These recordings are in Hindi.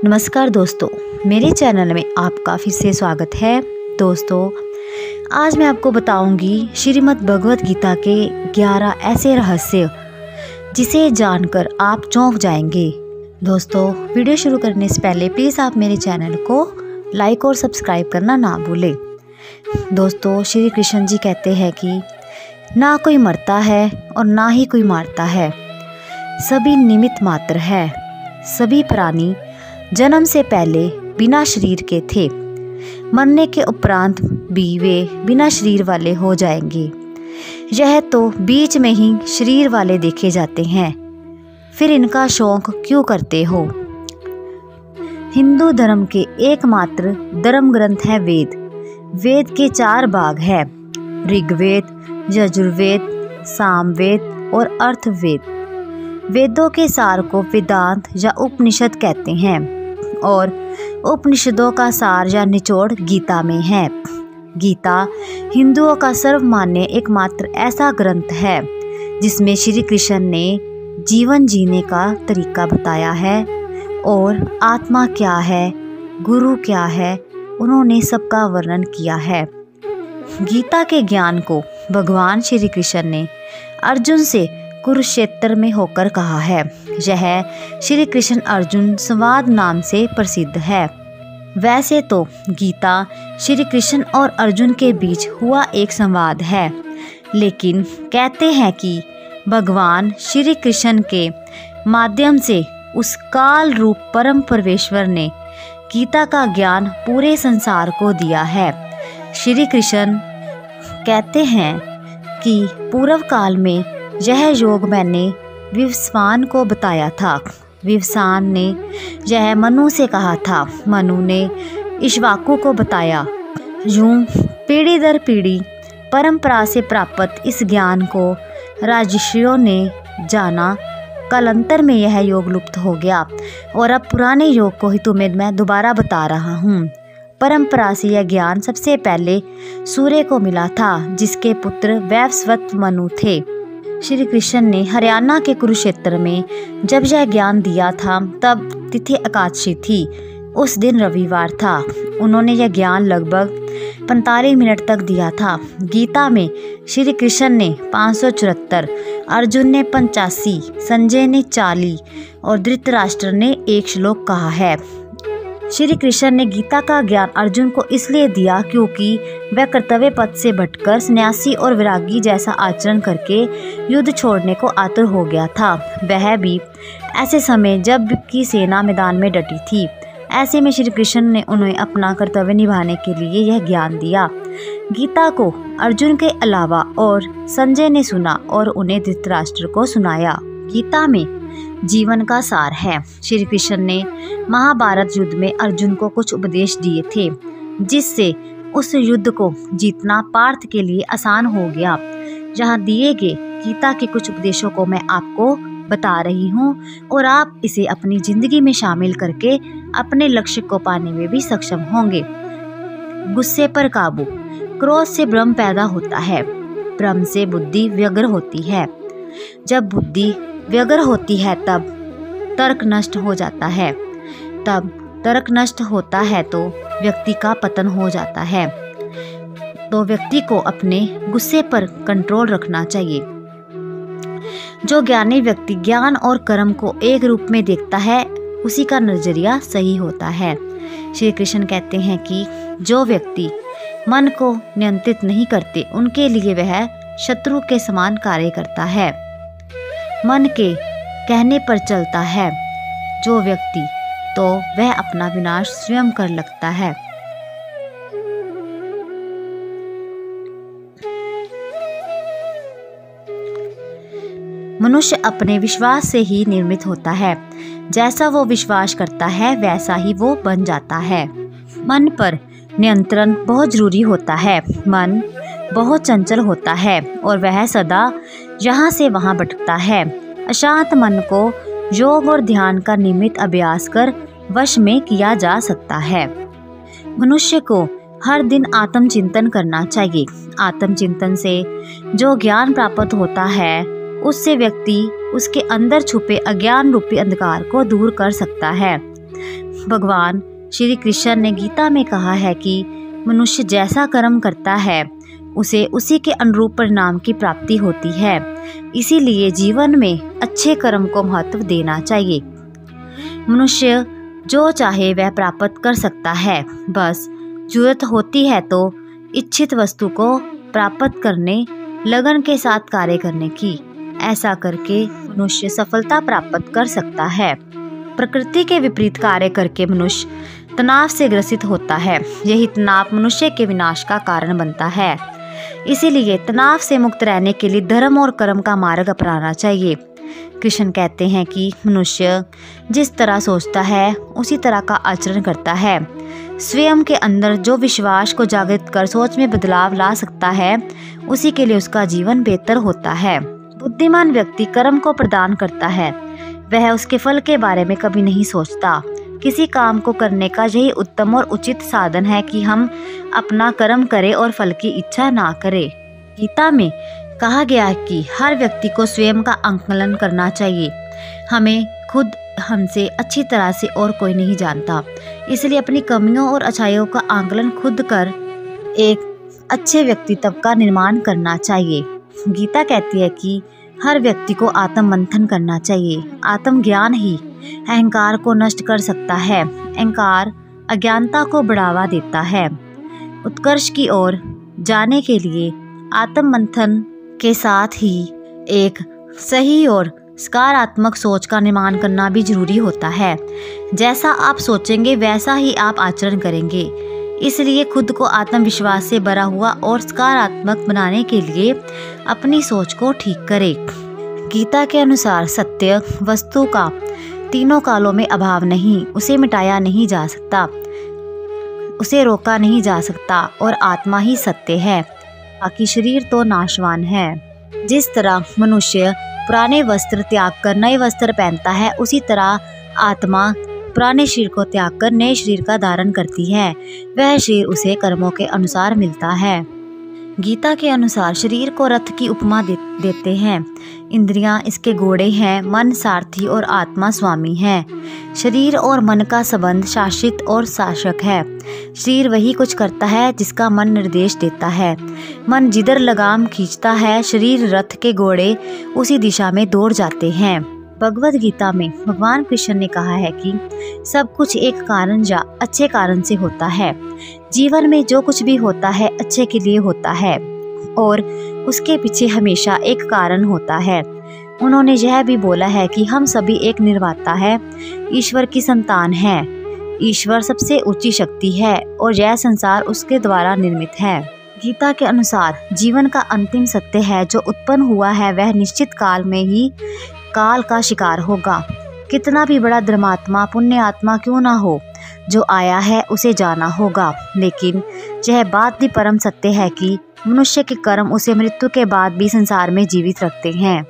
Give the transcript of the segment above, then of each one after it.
नमस्कार दोस्तों, मेरे चैनल में आपका फिर से स्वागत है। दोस्तों, आज मैं आपको बताऊंगी श्रीमद् भगवत गीता के 11 ऐसे रहस्य जिसे जानकर आप चौंक जाएंगे। दोस्तों, वीडियो शुरू करने से पहले प्लीज़ आप मेरे चैनल को लाइक और सब्सक्राइब करना ना भूलें। दोस्तों, श्री कृष्ण जी कहते हैं कि ना कोई मरता है और ना ही कोई मारता है, सभी निमित्त मात्र है। सभी प्राणी जन्म से पहले बिना शरीर के थे, मरने के उपरांत भी वे बिना शरीर वाले हो जाएंगे। यह तो बीच में ही शरीर वाले देखे जाते हैं, फिर इनका शौक क्यों करते हो। हिंदू धर्म के एकमात्र धर्म ग्रंथ है वेद। वेद के 4 भाग है, ऋग्वेद, यजुर्वेद, सामवेद और अर्थवेद। वेदों के सार को वेदांत या उपनिषद कहते हैं और उपनिषदों का सार या निचोड़ गीता में है। गीता हिंदुओं का सर्वमान्य एकमात्र ऐसा ग्रंथ है जिसमें श्री कृष्ण ने जीवन जीने का तरीका बताया है और आत्मा क्या है, गुरु क्या है, उन्होंने सबका वर्णन किया है। गीता के ज्ञान को भगवान श्री कृष्ण ने अर्जुन से कुरुक्षेत्र में होकर कहा है। यह श्री कृष्ण अर्जुन संवाद नाम से प्रसिद्ध है। वैसे तो गीता श्री कृष्ण और अर्जुन के बीच हुआ एक संवाद है, लेकिन कहते हैं कि भगवान श्री कृष्ण के माध्यम से उस काल रूप परम परमेश्वर ने गीता का ज्ञान पूरे संसार को दिया है। श्री कृष्ण कहते हैं कि पूर्व काल में यह योग मैंने विवस्वान को बताया था। विवस्वान ने यह मनु से कहा था। मनु ने इक्ष्वाकु को बताया। यूं पीढ़ी दर पीढ़ी परंपरा से प्राप्त इस ज्ञान को राजर्षियों ने जाना। कालांतर में यह योग लुप्त हो गया और अब पुराने योग को ही तुम्हें मैं दोबारा बता रहा हूँ। परंपरा से यह ज्ञान सबसे पहले सूर्य को मिला था, जिसके पुत्र वैवस्वत मनु थे। श्री कृष्ण ने हरियाणा के कुरुक्षेत्र में जब यह ज्ञान दिया था तब तिथि एकादशी थी। उस दिन रविवार था। उन्होंने यह ज्ञान लगभग 45 मिनट तक दिया था। गीता में श्री कृष्ण ने 574, अर्जुन ने 85, संजय ने 40 और धृतराष्ट्र ने 1 श्लोक कहा है। श्री कृष्ण ने गीता का ज्ञान अर्जुन को इसलिए दिया क्योंकि वह कर्तव्य पथ से भटकर सन्यासी और वैरागी जैसा आचरण करके युद्ध छोड़ने को आतुर हो गया था। वह भी ऐसे समय जब की सेना मैदान में डटी थी। ऐसे में श्री कृष्ण ने उन्हें अपना कर्तव्य निभाने के लिए यह ज्ञान दिया। गीता को अर्जुन के अलावा और संजय ने सुना और उन्हें धृतराष्ट्र को सुनाया। गीता में जीवन का सार है। श्री कृष्ण ने महाभारत युद्ध में अर्जुन को कुछ उपदेश दिए थे, जिससे उस युद्ध को जीतना पार्थ के लिए आसान हो गया। यहाँ दिए गए गीता के कुछ उपदेशों को मैं आपको बता रही हूँ और आप इसे अपनी जिंदगी में शामिल करके अपने लक्ष्य को पाने में भी सक्षम होंगे। गुस्से पर काबू। क्रोध से भ्रम पैदा होता है, भ्रम से बुद्धि व्यग्र होती है। जब बुद्धि व्यग्र होती है तब तर्क नष्ट हो जाता है। तब तर्क नष्ट होता है तो व्यक्ति का पतन हो जाता है। तो व्यक्ति को अपने गुस्से पर कंट्रोल रखना चाहिए। जो ज्ञानी व्यक्ति ज्ञान और कर्म को एक रूप में देखता है, उसी का नजरिया सही होता है। श्री कृष्ण कहते हैं कि जो व्यक्ति मन को नियंत्रित नहीं करते, उनके लिए वह शत्रु के समान कार्य करता है। मन के कहने पर चलता है जो व्यक्ति, तो वह अपना विनाश स्वयं कर लगता है। मनुष्य अपने विश्वास से ही निर्मित होता है। जैसा वो विश्वास करता है वैसा ही वो बन जाता है। मन पर नियंत्रण बहुत जरूरी होता है। मन बहुत चंचल होता है और वह सदा यहाँ से वहाँ भटकता है। अशांत मन को योग और ध्यान का नियमित अभ्यास कर वश में किया जा सकता है। मनुष्य को हर दिन आत्मचिंतन करना चाहिए। आत्मचिंतन से जो ज्ञान प्राप्त होता है, उससे व्यक्ति उसके अंदर छुपे अज्ञान रूपी अंधकार को दूर कर सकता है। भगवान श्री कृष्ण ने गीता में कहा है कि मनुष्य जैसा कर्म करता है उसे उसी के अनुरूप परिणाम की प्राप्ति होती है। इसीलिए जीवन में अच्छे कर्म को महत्व देना चाहिए। मनुष्य जो चाहे वह प्राप्त कर सकता है, बस जरूरत होती है तो इच्छित वस्तु को प्राप्त करने लगन के साथ कार्य करने की। ऐसा करके मनुष्य सफलता प्राप्त कर सकता है। प्रकृति के विपरीत कार्य करके मनुष्य तनाव से ग्रसित होता है। यही तनाव मनुष्य के विनाश का कारण बनता है। इसीलिए तनाव से मुक्त रहने के लिए धर्म और कर्म का मार्ग अपनाना चाहिए। कृष्ण कहते हैं कि मनुष्य जिस तरह सोचता है उसी तरह का आचरण करता है। स्वयं के अंदर जो विश्वास को जागृत कर सोच में बदलाव ला सकता है, उसी के लिए उसका जीवन बेहतर होता है। बुद्धिमान व्यक्ति कर्म को प्रदान करता है, वह उसके फल के बारे में कभी नहीं सोचता। किसी काम को करने का यही उत्तम और उचित साधन है कि हम अपना कर्म करें और फल की इच्छा ना करें। गीता में कहा गया है कि हर व्यक्ति को स्वयं का आकलन करना चाहिए। हमें खुद हमसे अच्छी तरह से और कोई नहीं जानता, इसलिए अपनी कमियों और अच्छाइयों का आकलन खुद कर एक अच्छे व्यक्तित्व का निर्माण करना चाहिए। गीता कहती है कि हर व्यक्ति को आत्म मंथन करना चाहिए। आत्मज्ञान ही अहंकार को नष्ट कर सकता है। अहंकार अज्ञानता को बढ़ावा देता है। उत्कर्ष की ओर जाने के लिए आत्म मंथन के साथ ही एक सही और सकारात्मक सोच का निर्माण करना भी जरूरी होता है। जैसा आप सोचेंगे वैसा ही आप आचरण करेंगे। इसलिए खुद को आत्मविश्वास से भरा हुआ और सकारात्मक बनाने के लिए अपनी सोच को ठीक करें। गीता के अनुसार सत्य वस्तु का तीनों कालों में अभाव नहीं, उसे मिटाया नहीं जा सकता, उसे रोका नहीं जा सकता और आत्मा ही सत्य है, बाकी शरीर तो नाशवान है। जिस तरह मनुष्य पुराने वस्त्र त्याग कर नए वस्त्र पहनता है, उसी तरह आत्मा पुराने शरीर को त्याग कर नए शरीर का धारण करती है। वह शरीर उसे कर्मों के अनुसार मिलता है। गीता के अनुसार शरीर को रथ की उपमा देते हैं। इंद्रियां इसके घोड़े हैं, मन सारथी और आत्मा स्वामी है। शरीर और मन का संबंध शासित और शासक है। शरीर वही कुछ करता है जिसका मन निर्देश देता है। मन जिधर लगाम खींचता है, शरीर रथ के घोड़े उसी दिशा में दौड़ जाते हैं। भगवद गीता में भगवान कृष्ण ने कहा है कि सब कुछ एक कारण या अच्छे कारण से होता है। जीवन में जो कुछ भी होता है अच्छे के लिए होता है और उसके पीछे हमेशा एक कारण होता है। उन्होंने यह भी बोला है कि हम सभी एक निर्माता है, ईश्वर की संतान है। ईश्वर सबसे ऊंची शक्ति है और यह संसार उसके द्वारा निर्मित है। गीता के अनुसार जीवन का अंतिम सत्य है, जो उत्पन्न हुआ है वह निश्चित काल में ही काल का शिकार होगा। कितना भी बड़ा धर्मात्मा पुण्य आत्मा क्यों ना हो, जो आया है उसे जाना होगा। लेकिन यह बात भी परम सत्य है कि मनुष्य के कर्म उसे मृत्यु के बाद भी संसार में जीवित रखते हैं।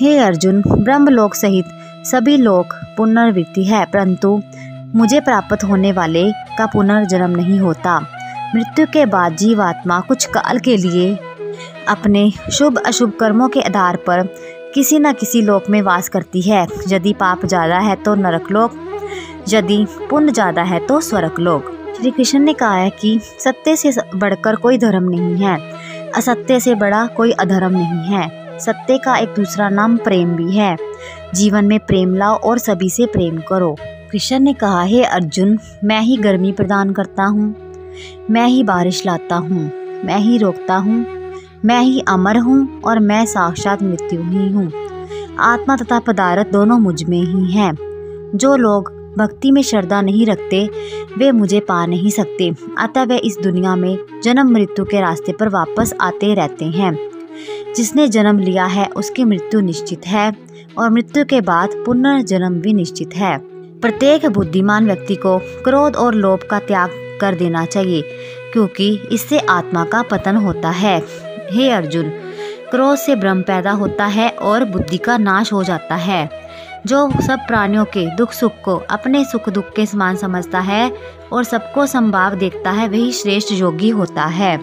हे अर्जुन, ब्रह्मलोक सहित सभी लोक पुनर्वृत्ति है, परंतु मुझे प्राप्त होने वाले का पुनर्जन्म नहीं होता। मृत्यु के बाद जीवात्मा कुछ काल के लिए अपने शुभ अशुभ कर्मों के आधार पर किसी न किसी लोक में वास करती है। यदि पाप ज्यादा है तो नरक लोक, यदि पुण्य ज्यादा है तो स्वर्ग लोक। श्री कृष्ण ने कहा है कि सत्य से बढ़कर कोई धर्म नहीं है, असत्य से बड़ा कोई अधर्म नहीं है। सत्य का एक दूसरा नाम प्रेम भी है। जीवन में प्रेम लाओ और सभी से प्रेम करो। कृष्ण ने कहा, हे अर्जुन, मैं ही गर्मी प्रदान करता हूँ, मैं ही बारिश लाता हूँ, मैं ही रोकता हूँ, मैं ही अमर हूँ और मैं साक्षात मृत्यु ही हूँ। आत्मा तथा पदार्थ दोनों मुझ में ही हैं। जो लोग भक्ति में श्रद्धा नहीं रखते वे मुझे पा नहीं सकते, अतः वे इस दुनिया में जन्म मृत्यु के रास्ते पर वापस आते रहते हैं। जिसने जन्म लिया है उसकी मृत्यु निश्चित है और मृत्यु के बाद पुनर्जन्म भी निश्चित है। प्रत्येक बुद्धिमान व्यक्ति को क्रोध और लोभ का त्याग कर देना चाहिए, क्योंकि इससे आत्मा का पतन होता है। हे अर्जुन, क्रोध से भ्रम पैदा होता है और बुद्धि का नाश हो जाता है। जो सब प्राणियों के दुख सुख को अपने सुख दुख के समान समझता है और सबको समभाव देखता है, वही श्रेष्ठ योगी होता है।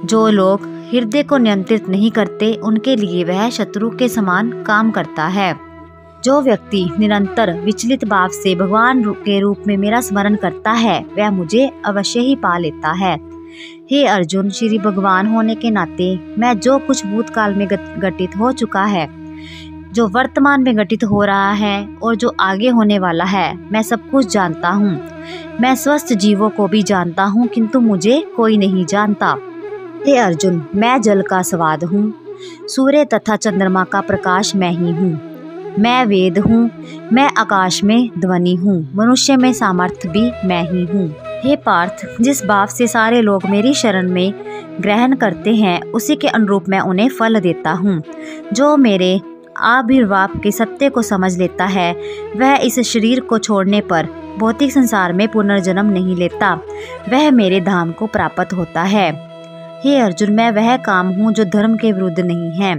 जो लोग हृदय को नियंत्रित नहीं करते, उनके लिए वह शत्रु के समान काम करता है। जो व्यक्ति निरंतर विचलित भाव से भगवान के रूप में मेरा स्मरण करता है वह मुझे अवश्य ही पा लेता है। हे अर्जुन, श्री भगवान होने के नाते मैं जो कुछ भूतकाल में घटित हो चुका है, जो वर्तमान में घटित हो रहा है और जो आगे होने वाला है, मैं सब कुछ जानता हूँ। मैं स्वस्थ जीवों को भी जानता हूँ, किंतु मुझे कोई नहीं जानता। हे अर्जुन, मैं जल का स्वाद हूँ, सूर्य तथा चंद्रमा का प्रकाश मैं ही हूँ। मैं वेद हूँ, मैं आकाश में ध्वनि हूँ, मनुष्य में सामर्थ्य भी मैं ही हूँ। हे पार्थ, जिस भाव से सारे लोग मेरी शरण में ग्रहण करते हैं उसी के अनुरूप मैं उन्हें फल देता हूँ। जो मेरे आविर्भाव के सत्य को समझ लेता है वह इस शरीर को छोड़ने पर भौतिक संसार में पुनर्जन्म नहीं लेता, वह मेरे धाम को प्राप्त होता है। हे अर्जुन, मैं वह काम हूँ जो धर्म के विरुद्ध नहीं है।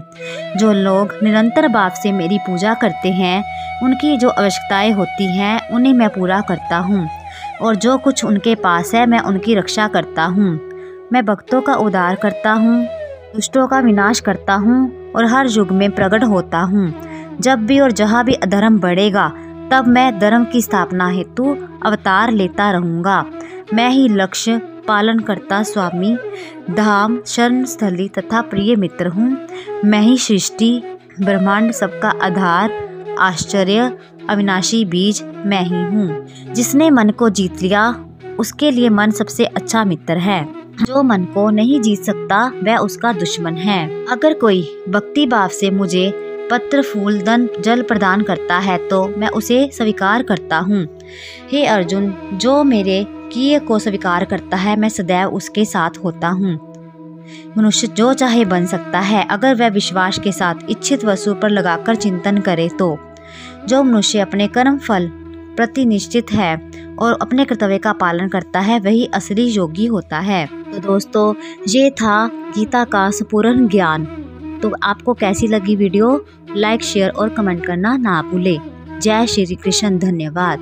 जो लोग निरंतर भाव से मेरी पूजा करते हैं उनकी जो आवश्यकताएं होती हैं उन्हें मैं पूरा करता हूँ, और जो कुछ उनके पास है मैं उनकी रक्षा करता हूँ। मैं भक्तों का उद्धार करता हूँ, दुष्टों का विनाश करता हूँ और हर युग में प्रकट होता हूँ। जब भी और जहाँ भी अधर्म बढ़ेगा तब मैं धर्म की स्थापना हेतु अवतार लेता रहूँगा। मैं ही लक्ष्य, पालन करता, स्वामी, धाम, शरण स्थली तथा प्रिय मित्र हूँ। मैं ही सृष्टि, ब्रह्मांड, सबका आधार, आश्चर्य, अविनाशी बीज मैं ही हूँ। जिसने मन को जीत लिया उसके लिए मन सबसे अच्छा मित्र है। जो मन को नहीं जीत सकता वह उसका दुश्मन है। अगर कोई भक्ति भाव से मुझे पत्र, फूल, धन, जल प्रदान करता है तो मैं उसे स्वीकार करता हूँ। हे अर्जुन, जो मेरे किए को स्वीकार करता है मैं सदैव उसके साथ होता हूँ। मनुष्य जो चाहे बन सकता है अगर वह विश्वास के साथ इच्छित वस्तु पर लगाकर चिंतन करे तो। जो मनुष्य अपने कर्म फल प्रति निश्चित है और अपने कर्तव्य का पालन करता है वही असली योगी होता है। तो दोस्तों, ये था गीता का संपूर्ण ज्ञान। तो आपको कैसी लगी वीडियो? लाइक, शेयर और कमेंट करना ना भूलें। जय श्री कृष्ण। धन्यवाद।